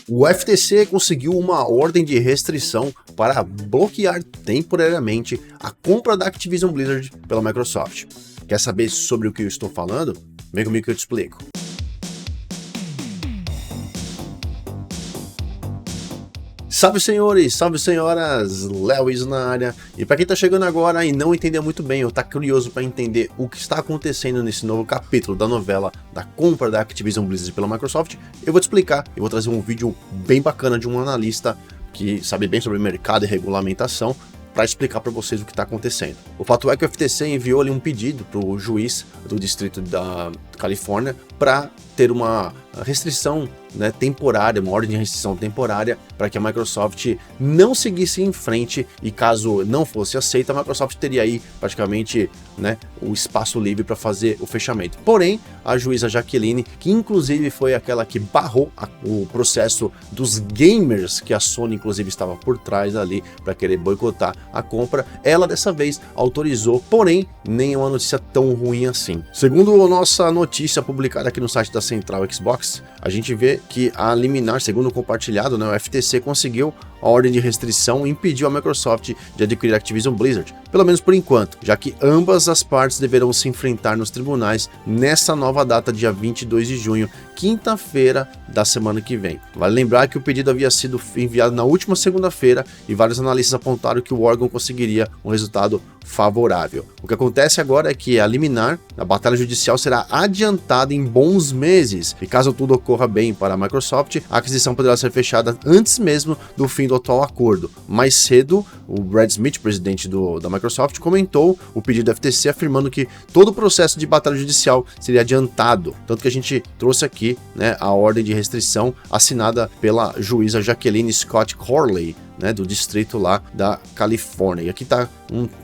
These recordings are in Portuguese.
O FTC conseguiu uma ordem de restrição para bloquear temporariamente a compra da Activision Blizzard pela Microsoft. Quer saber sobre o que eu estou falando? Vem comigo que eu te explico. Salve senhores, salve senhoras, LEOIZZO na área. E para quem tá chegando agora e não entendeu muito bem ou tá curioso para entender o que está acontecendo nesse novo capítulo da novela da compra da Activision Blizzard pela Microsoft, eu vou te explicar. Eu vou trazer um vídeo bem bacana de um analista que sabe bem sobre mercado e regulamentação para explicar para vocês o que está acontecendo. O fato é que o FTC enviou ali um pedido para o juiz do distrito da Califórnia para ter uma restrição, né, temporária, uma ordem de restrição temporária para que a Microsoft não seguisse em frente, e caso não fosse aceita, a Microsoft teria aí praticamente, né, o espaço livre para fazer o fechamento. Porém, a juíza Jaqueline, que inclusive foi aquela que barrou o processo dos gamers, que a Sony inclusive estava por trás ali para querer boicotar a compra, ela dessa vez autorizou, porém, nem é uma notícia tão ruim assim. Segundo a nossa notícia publicada aqui no site da Central Xbox, a gente vê que a liminar, segundo o compartilhado, né, o FTC conseguiu a ordem de restrição e impediu a Microsoft de adquirir a Activision Blizzard, pelo menos por enquanto, já que ambas as partes deverão se enfrentar nos tribunais nessa nova data, dia 22 de junho, quinta-feira da semana que vem. Vale lembrar que o pedido havia sido enviado na última segunda-feira e vários analistas apontaram que o órgão conseguiria um resultado favorável. O que acontece agora é que a liminar, a batalha judicial, será adiantada em bons meses, e caso tudo ocorra bem para a Microsoft, a aquisição poderá ser fechada antes mesmo do fim do atual acordo. Mais cedo, o Brad Smith, presidente da Microsoft, comentou o pedido do FTC afirmando que todo o processo de batalha judicial seria adiantado, tanto que a gente trouxe aqui, né, a ordem de restrição assinada pela juíza Jacqueline Scott Corley, né, do distrito lá da Califórnia. E aqui tá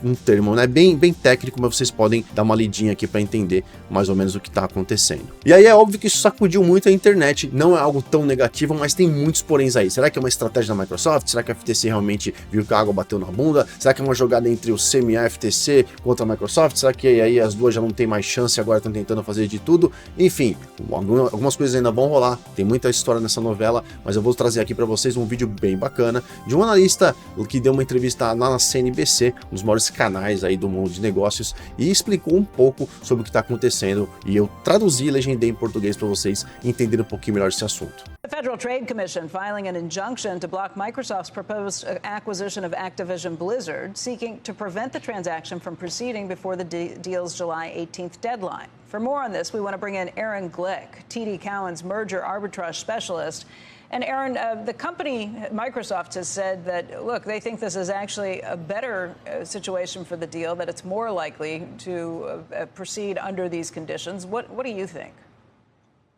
um termo, né, bem técnico, mas vocês podem dar uma lidinha aqui para entender mais ou menos o que está acontecendo. E aí é óbvio que isso sacudiu muito a internet, não é algo tão negativo, mas tem muitos poréns aí. Será que é uma estratégia da Microsoft? Será que a FTC realmente viu que a água bateu na bunda? Será que é uma jogada entre o CMA e a FTC contra a Microsoft? Será que aí as duas já não tem mais chance e agora estão tentando fazer de tudo? Enfim, algumas coisas ainda vão rolar, tem muita história nessa novela, mas eu vou trazer aqui para vocês um vídeo bem bacana de um analista que deu uma entrevista lá na CNBC, um dos maiores canais aí do mundo de negócios, e explicou um pouco sobre o que está acontecendo, e eu traduzi e legendei em português para vocês entenderem um pouquinho melhor esse assunto. The Federal Trade Commission filing an injunction to block Microsoft's proposed acquisition of Activision Blizzard, seeking to prevent the transaction from proceeding before the deal's July 18th deadline. For more on this, we want to bring in Aaron Glick, TD Cowen's merger arbitrage specialist. And Aaron, the company, Microsoft, has said that, look, they think this is actually a better situation for the deal, that it's more likely to proceed under these conditions. What do you think?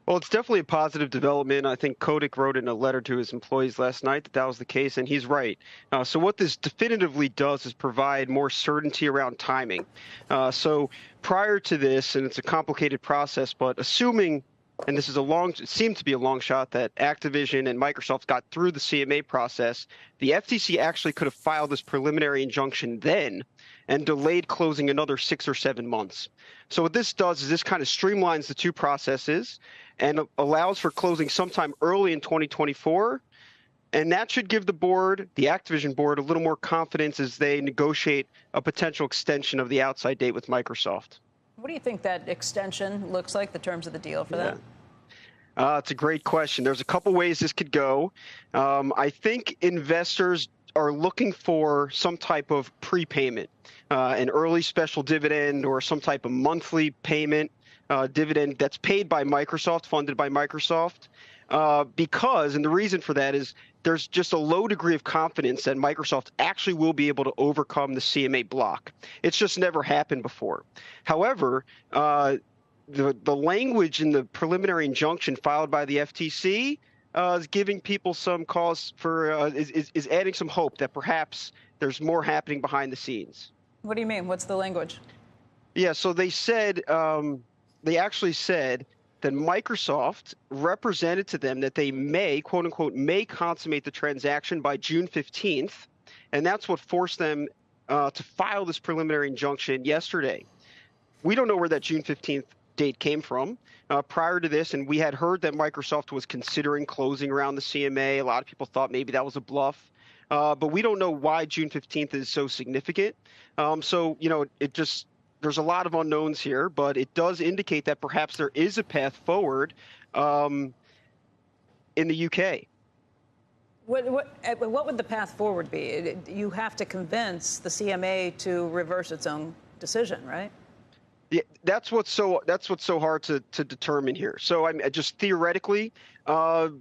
Well, it's definitely a positive development. I think Kotick wrote in a letter to his employees last night that was the case, and he's right. So what this definitively does is provide more certainty around timing. So prior to this, and it's a complicated process, but assuming, and this is it seemed to be a long shot, that Activision and Microsoft got through the CMA process, the FTC actually could have filed this preliminary injunction then and delayed closing another 6 or 7 months. So what this does is this kind of streamlines the two processes and allows for closing sometime early in 2024. And that should give the board, the Activision board, a little more confidence as they negotiate a potential extension of the outside date with Microsoft. What do you think that extension looks like, the terms of the deal for that? It's a great question. There's a couple ways this could go. I think investors are looking for some type of prepayment, an early special dividend or some type of monthly payment dividend that's paid by Microsoft, funded by Microsoft, because, and the reason for that is there's just a low degree of confidence that Microsoft actually will be able to overcome the CMA block. It's just never happened before. However, the language in the preliminary injunction filed by the FTC is giving people some cause for, is adding some hope that perhaps there's more happening behind the scenes. What do you mean? What's the language? Yeah, so they said, they actually said that Microsoft represented to them that they may, quote unquote, may consummate the transaction by June 15th. And that's what forced them to file this preliminary injunction yesterday. We don't know where that June 15th date came from. Prior to this, and we had heard that Microsoft was considering closing around the CMA. A lot of people thought maybe that was a bluff, but we don't know why June 15th is so significant. So, there's a lot of unknowns here, but it does indicate that perhaps there is a path forward in the UK. What would the path forward be? You have to convince the CMA to reverse its own decision, right? Yeah, that's what's so hard to determine here. So I mean, just theoretically, the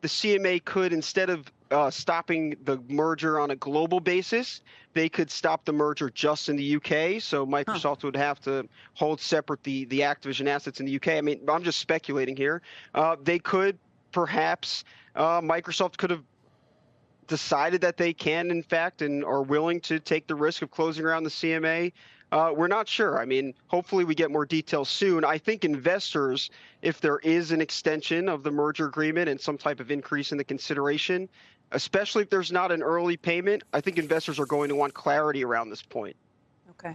CMA could, instead of stopping the merger on a global basis, they could stop the merger just in the UK. So Microsoft would have to hold separate the Activision assets in the UK. I mean, I'm just speculating here. They could perhaps, Microsoft could have decided that they can, in fact, and are willing to take the risk of closing around the CMA. We're not sure. I mean, hopefully we get more details soon. I think investors, if there is an extension of the merger agreement and some type of increase in the consideration, especially if there's not an early payment, I think investors are going to want clarity around this point. Okay.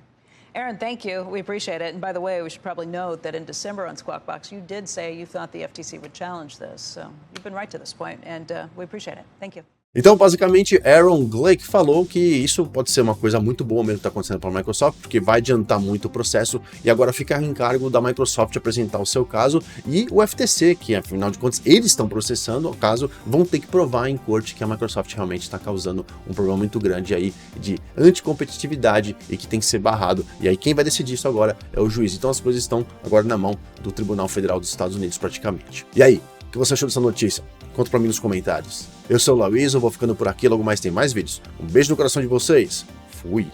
Aaron, thank you. We appreciate it. And by the way, we should probably note that in December on Squawk Box, you did say you thought the FTC would challenge this. So you've been right to this point, and we appreciate it. Thank you. Então, basicamente, Aaron Glick falou que isso pode ser uma coisa muito boa mesmo que está acontecendo para a Microsoft, porque vai adiantar muito o processo e agora fica em encargo da Microsoft apresentar o seu caso e o FTC, que afinal de contas eles estão processando o caso, vão ter que provar em corte que a Microsoft realmente está causando um problema muito grande aí de anticompetitividade e que tem que ser barrado. E aí quem vai decidir isso agora é o juiz. Então as coisas estão agora na mão do Tribunal Federal dos Estados Unidos praticamente. E aí, o que você achou dessa notícia? Conta pra mim nos comentários. Eu sou o LEOIZZO, vou ficando por aqui, logo mais tem mais vídeos. Um beijo no coração de vocês. Fui!